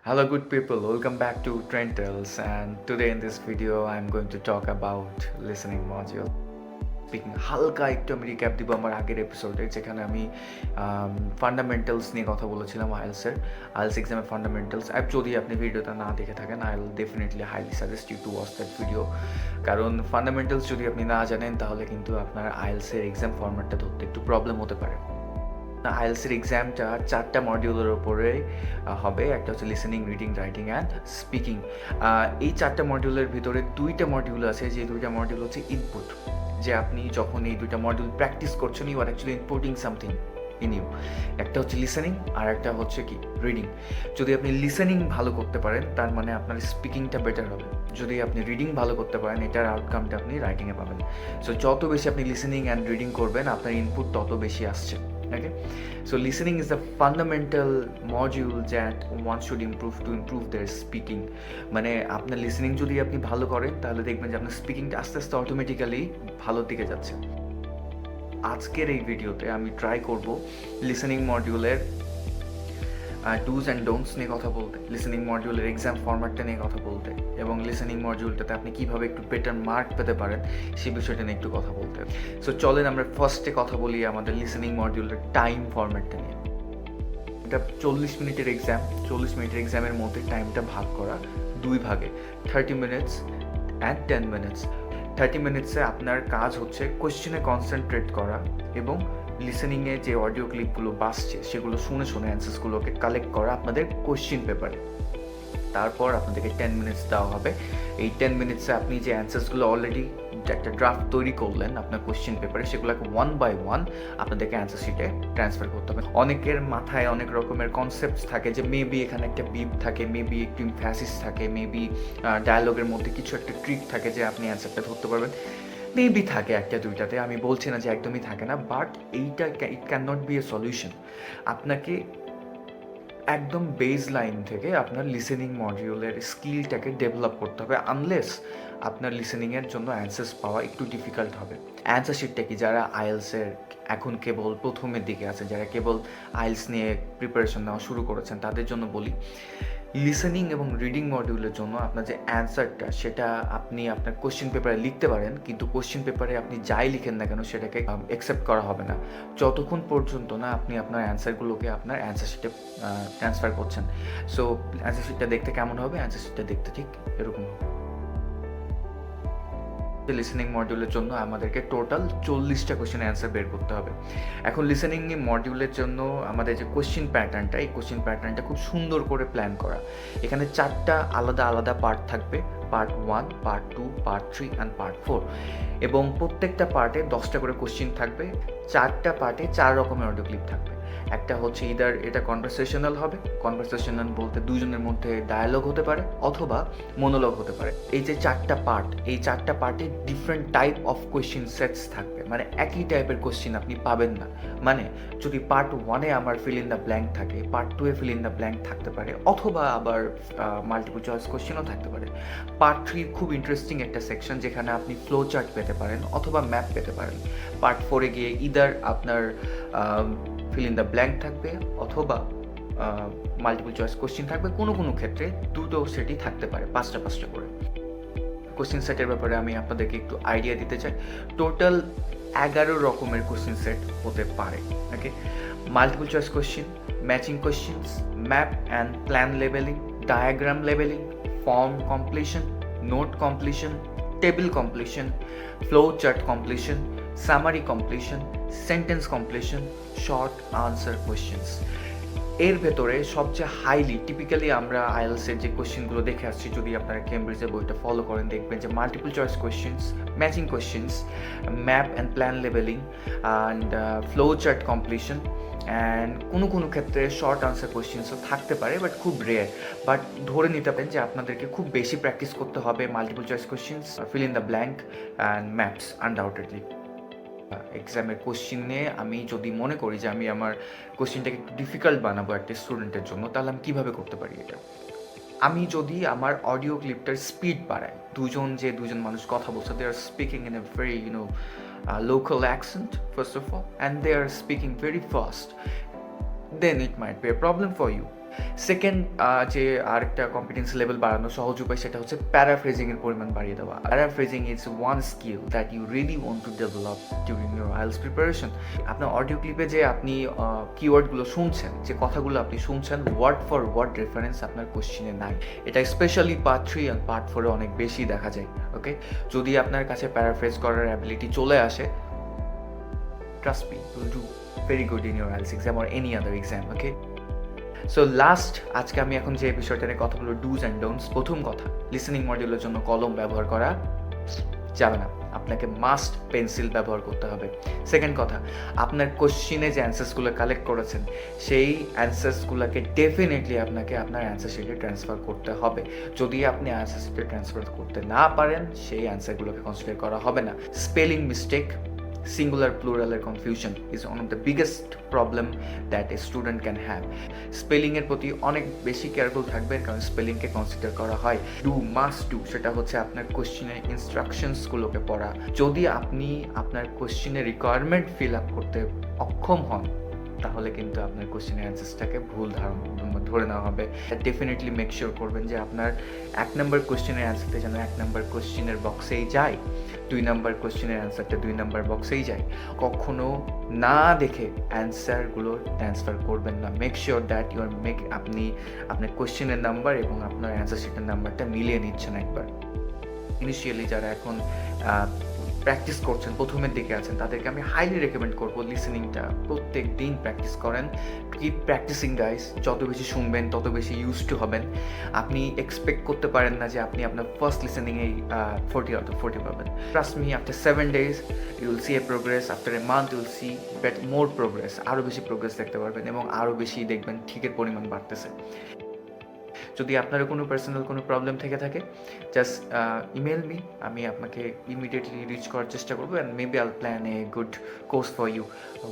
Hello, good people. Welcome back to Trend Tales. And today in this video, I'm going to talk about listening module. Speaking হালকা একটু আমি recap দিব আমার আগের এপিসোডে, যেখানে আমি ফান্ডামেন্টালস নিয়ে কথা বলেছিলাম আইএলস এক্সামের ফান্ডামেন্টালস। যদি আপনি ভিডিওটা না দেখে থাকেন, I will definitely highly suggest you to watch that video. কারণ ফান্ডামেন্টালস যদি আপনি না জানেন, তাহলে কিন্তু আপনার আইএলসের এক্সাম ফরম্যাটটা ধরতে একটু প্রবলেম হতে পারে। আইএলসের এক্সামটা 4টা মডিউলের ওপরে হবে। একটা হচ্ছে listening, reading, writing and speaking. এই 4টা মডিউলের ভিতরে 2টা মডিউল আছে, যে 2টা মডিউল হচ্ছে ইনপুট, যে আপনি যখন এই 2টা মডিউল প্র্যাকটিস করছেন, you are actually inputting something in you. একটা হচ্ছে লিসেনিং আর একটা হচ্ছে কি রিডিং। যদি আপনি লিসেনিং ভালো করতে পারেন, তার মানে আপনার স্পিকিংটা বেটার হবে। যদি আপনি রিডিং ভালো করতে পারেন, এটার আউটকামটা আপনি রাইটিংয়ে পাবেন। সো যত বেশি আপনি লিসেনিং অ্যান্ড রিডিং করবেন, আপনার ইনপুট তত বেশি আসছে। Okay, so listening is the fundamental module that one should improve their speaking. মানে আপনার লিসেনিং যদি আপনি ভালো করেন, তাহলে দেখবেন যে আপনার স্পিকিংটা আস্তে আস্তে অটোমেটিক্যালি ভালোর দিকে যাচ্ছে। আজকের এই ভিডিওতে আমি ট্রাই করব লিসেনিং মডিউলের ডুজ অ্যান্ড ডোন্টস নিয়ে কথা বলতে, লিসেনিং মডিউলের এক্সাম ফরম্যাটটা নিয়ে কথা বলতে, এবং লিসেনিং মডিউলটাতে আপনি কীভাবে একটু বেটার মার্ক পেতে পারেন সেই বিষয়টা নিয়ে একটু কথা বলতে। সো চলেন আমরা ফার্স্টে কথা বলি আমাদের লিসেনিং মডিউলের টাইম ফরম্যাটটা নিয়ে। এটা 40 মিনিটের এক্সাম। 40 মিনিটের এক্সামের মধ্যে টাইমটা ভাগ করা 2 ভাগে, 30 মিনিটস অ্যান্ড 10 মিনিটস। 30 মিনিটসে আপনার কাজ হচ্ছে কোয়েশ্চেনে কনসেন্ট্রেট করা এবং লিসেনিংয়ে যে অডিও ক্লিপগুলো বাসছে সেগুলো শুনে শুনে অ্যান্সার্সগুলোকে কালেক্ট করা আপনাদের কোয়েশ্চেন পেপারে। তারপর আপনাদেরকে 10 মিনিটস দেওয়া হবে। এই 10 মিনিটসে আপনি যে অ্যান্সার্সগুলো অলরেডি একটা ড্রাফট তৈরি করলেন আপনার কোয়েশ্চেন পেপারে, সেগুলোকে 1 বাই 1 আপনাদেরকে অ্যান্সার শিটে ট্রান্সফার করতে হবে। অনেকের মাথায় অনেক রকমের কনসেপ্টস থাকে, যে মেবি এখানে একটা বিপ থাকে, মেবি একটু ইমফ্যাসিস থাকে, মেবি ডায়ালগের মধ্যে কিছু একটা ট্রিক থাকে যে আপনি অ্যান্সারটা ধরতে পারবেন। মেবি থাকে একটা দুইটাতে, আমি বলছি না যে একদমই থাকে না, বাট এইটা it can not be a solution. আপনাকে একদম বেস লাইন থেকে আপনার লিসেনিং মডিউলের স্কিলটাকে ডেভেলপ করতে হবে, আনলেস আপনার লিসেনিংয়ের জন্য অ্যান্সার্স পাওয়া একটু ডিফিকাল্ট হবে। অ্যান্সার শিটটা কি, যারা আইএলসের এখন কেবল প্রথমের দিকে আছে, যারা কেবল আইএলস নিয়ে প্রিপারেশন নেওয়া শুরু করেছেন, তাদের জন্য বলি, লিসেনিং এবং রিডিং মডিউলের জন্য আপনার যে অ্যান্সারটা, সেটা আপনি আপনার কোশ্চেন পেপারে লিখতে পারেন, কিন্তু কোশ্চেন পেপারে আপনি যাই লিখেন না কেন সেটাকে অ্যাকসেপ্ট করা হবে না যতক্ষণ পর্যন্ত না আপনি আপনার অ্যান্সারগুলোকে আপনার অ্যান্সার শিটে ট্রান্সফার করছেন। সো অ্যান্সার শিটটা দেখতে কেমন হবে? অ্যান্সার শিটটা দেখতে ঠিক এরকম হবে। লিসেনিং মডিউলের জন্য আমাদেরকে টোটাল 40টা কোশ্চেন অ্যান্সার বের করতে হবে। এখন লিসেনিং মডিউলের জন্য আমাদের যে কোশ্চেন প্যাটার্নটা, এই কোশ্চেন প্যাটার্নটা খুব সুন্দর করে প্ল্যান করা। এখানে 4টা আলাদা আলাদা পার্ট থাকবে, part 1, part 2, part 3 and part 4, এবং প্রত্যেকটা পার্টে 10টা করে কোশ্চেন থাকবে। 4টা পার্টে 4 রকমের অডিও ক্লিপ থাকবে। একটা হচ্ছে ইদার এটা কনভারসেশনাল হবে, কনভারসেশনাল বলতে দুজনের মধ্যে ডায়ালগ হতে পারে অথবা মনোলগ হতে পারে। এই যে 4টা পার্ট, এই 4টা পার্টে different type of question sets থাকবে, মানে একই টাইপের কোয়েশ্চেন আপনি পাবেন না। মানে যদি পার্ট 1-এ আমার ফিল ইন দ্য ব্ল্যাঙ্ক থাকে, পার্ট 2-এ ফিল ইন দ্য ব্ল্যাঙ্ক থাকতে পারে, অথবা আবার মাল্টিপল চয়েস কোয়েশ্চেনও থাকতে পারে। পার্ট 3 খুব ইন্টারেস্টিং একটা সেকশন, যেখানে আপনি ফ্লো চার্ট পেতে পারেন অথবা ম্যাপ পেতে পারেন। পার্ট 4-এ গিয়ে ইদার আপনার ফিল ইন দ্য ব্ল্যাঙ্ক থাকবে অথবা মাল্টিপল চয়েস কোশ্চেন থাকবে। কোনো কোনো ক্ষেত্রে দুটো সেটই থাকতে পারে, 5টা করে। কোশ্চেন সেটের ব্যাপারে আমি আপনাদেরকে একটু আইডিয়া দিতে চাই। টোটাল 11 রকমের কোশ্চেন সেট হতে পারে। ওকে, multiple choice question, matching questions, map and plan leveling, diagram leveling, form completion, note completion, table completion, flow chart completion, summary completion, sentence completion, short answer questions. এর ভেতরে সবচেয়ে highly typically আমরা আইএলসের যে কোয়েশ্চেনগুলো দেখে আসছি, যদি আপনারা কেমব্রিজের বইটা ফলো করেন, দেখবেন যে multiple choice questions, matching questions, map and plan leveling and flow chart completion, and কোনো ক্ষেত্রে শর্ট আনসার কোয়েশ্চেন্সও থাকতে পারে, বাট খুব রেয়ার। বাট ধরে নিতে পারেন যে আপনাদেরকে খুব বেশি প্র্যাকটিস করতে হবে multiple choice questions, feel in the blank and maps undoubtedly. এক্সামের কোশ্চেন নিয়ে আমি যদি মনে করি যে আমি আমার কোশ্চেনটাকে একটু ডিফিকাল্ট বানাবো একটা স্টুডেন্টের জন্য, তাহলে আমি কীভাবে করতে পারি এটা? আমি যদি আমার অডিও ক্লিপটার স্পিড বাড়াই, দুজন মানুষ কথা বলছে, they are speaking in a very local accent first of all, and they are speaking very fast, then it might be a problem for you. Second যে আরেকটা কম্পিটেন্সি লেভেল বাড়ানো সহজ উপায় সেটা হচ্ছে প্যারাফ্রেজিংয়ের পরিমাণ বাড়িয়ে দেওয়া। Paraphrasing is one skill that you really want to develop during your IELTS preparation. আপনার অডিও ক্লিপে যে আপনি কিওয়ার্ডগুলো শুনছেন, যে কথাগুলো আপনি শুনছেন, ওয়ার্ড ফর ওয়ার্ড রেফারেন্স আপনার কোশ্চিনে নাই। এটা স্পেশালি পার্ট 3 অ্যান্ড পার্ট 4-এ অনেক বেশি দেখা যায়। ওকে, যদি আপনার কাছে প্যারাফ্রেজ করার অ্যাবিলিটি চলে আসে, trust me, you'll do very good in your IELTS exam or any other exam, okay? So last, আজকে আমি এখন যে বিষয়টা নিয়ে কথা বলবো, ডুজ অ্যান্ড ডোন্টস। প্রথম কথা, লিসেনিং মডিউলের জন্য কলম ব্যবহার করা যাবে না, আপনাকে মাস্ট পেন্সিল ব্যবহার করতে হবে। সেকেন্ড কথা, আপনার কোশ্চিনে যে অ্যান্সার্সগুলো কালেক্ট করেছেন সেই অ্যান্সার্সগুলোকে ডেফিনেটলি আপনাকে আপনার অ্যান্সার শিটে ট্রান্সফার করতে হবে। যদি আপনি অ্যান্সার শিটে ট্রান্সফার করতে না পারেন, সেই অ্যান্সারগুলোকে কনসিডার করা হবে না। Spelling mistake, singular plural confusion is one of the biggest problem that a student can have. Spelling এর প্রতি অনেক বেশি কেয়ারফুল থাকবেন, কারণ স্পেলিংকে কনসিডার করা হয়। মাস্ট ডু সেটা হচ্ছে আপনার কোশ্চিনের ইনস্ট্রাকশনসগুলোকে পড়া। যদি আপনি আপনার কোশ্চিনের রিকোয়ারমেন্ট ফিল আপ করতে অক্ষম হন, তাহলে কিন্তু আপনার কোশ্চেনের অ্যান্সারসটাকে ভুল ধরে নেওয়া হবে। ডেফিনেটলি মেক শিওর করবেন যে আপনার 1 নম্বর কোশ্চেনের অ্যান্সারটা যেন 1 নম্বর কোশ্চেনের বক্সেই যায়, 2 নম্বর কোশ্চেনের অ্যান্সারটা 2 নম্বর বক্সেই যায়। কখনো না দেখে অ্যান্সারগুলো ট্রান্সফার করবেন না। মেক শিওর দ্যাট আপনি আপনার কোশ্চেনের নাম্বার এবং আপনার অ্যান্সার শিটের নাম্বারটা মিলিয়ে নিচ্ছেন একবার। ইনিশিয়ালি যারা এখন প্র্যাকটিস করছেন, প্রথমের দিকে আছেন, তাদেরকে আমি হাইলি রেকমেন্ড করবো লিসেনিংটা প্রত্যেক দিন প্র্যাকটিস করেন। কিপ প্র্যাকটিসিং গাইস, যত বেশি শুনবেন তত বেশি ইউজ টু হবেন। আপনি এক্সপেক্ট করতে পারেন না যে আপনি আপনার ফার্স্ট লিসেনিংয়েই 40 আউট অফ 40 পাবেন। Trust me, after 7 days you will see a progress, after a month you will see more progress. আরও বেশি প্রোগ্রেস দেখতে পারবেন এবং আরও বেশি দেখবেন ঠিকের পরিমাণ বাড়তেছে। যদি আপনারও কোনো পার্সোনাল কোনো প্রবলেম থেকে থাকে, জাস্ট ইমেল মি, আমি আপনাকে ইমিডিয়েটলি রিচ করার চেষ্টা করবো, and maybe I'll plan a good course for you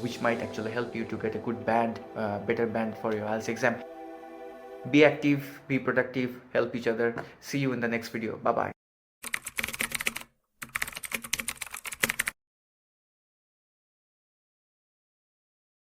which might actually help you to get a good band, better band for your IELTS exam. Be active, be productive, help each other. See you in the next video. Bye bye.